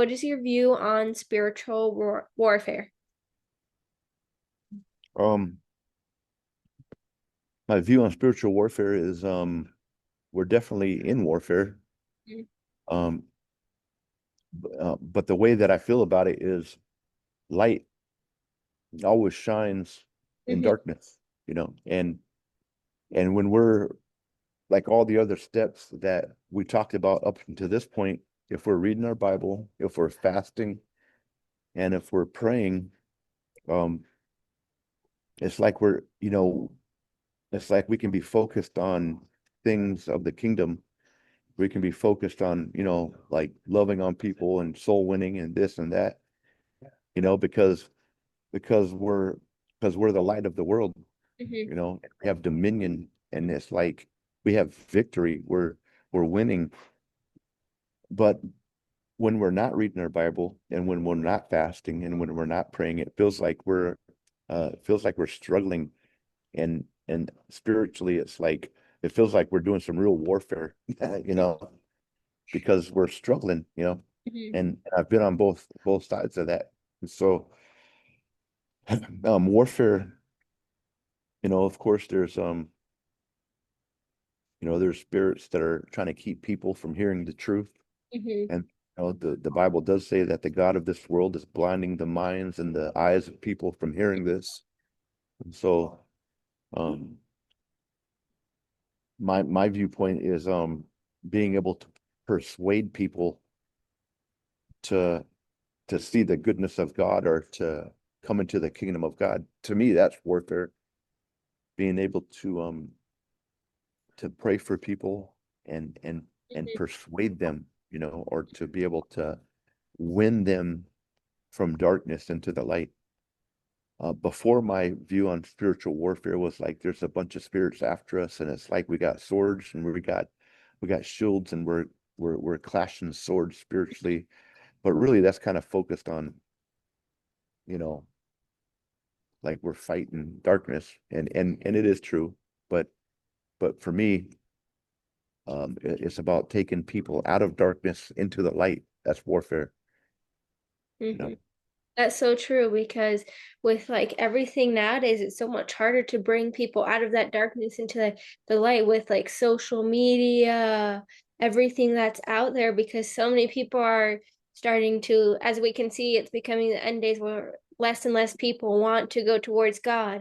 What is your view on spiritual warfare? Um, my view on spiritual warfare is we're definitely in warfare. Mhm. Um, but the way that I feel about it is light always shines in Mhm. darkness, and when we're like all the other steps that we talked about up to this point, if we're reading our Bible, if we're fasting, and if we're praying, um, it's like it's like we can be focused on things of the kingdom. We can be focused on, like loving on people and soul winning and this and that, you know, because because we're because we're the light of the world, Mhm. we have dominion, and it's like we have victory. We're winning. But when we're not reading our Bible and when we're not fasting and when we're not praying, it feels like we're struggling, and spiritually it feels like we're doing some real warfare, because we're struggling, Mhm. and I've been on both sides of that. And so warfare, of course there's spirits that are trying to keep people from hearing the truth. Mhm. And the Bible does say that the God of this world is blinding the minds and the eyes of people from hearing this. And so um my viewpoint is being able to persuade people to see the goodness of God, or to come into the kingdom of God. To me, that's warfare. Being able to pray for people and Mhm. persuade them, or to be able to win them from darkness into the light. Before, my view on spiritual warfare was like there's a bunch of spirits after us, and it's like we got swords and we got shields, and we're clashing swords spiritually. But really, that's kind of focused on, you know, like we're fighting darkness, and it is true. But for me, it's about taking people out of darkness into the light. That's warfare, you know. Mhm. That's so true because with like everything nowadays, it's so much harder to bring people out of that darkness into the light with like social media, everything that's out there because so many people are starting to, as we can see, it's becoming the end days where less and less people want to go towards God.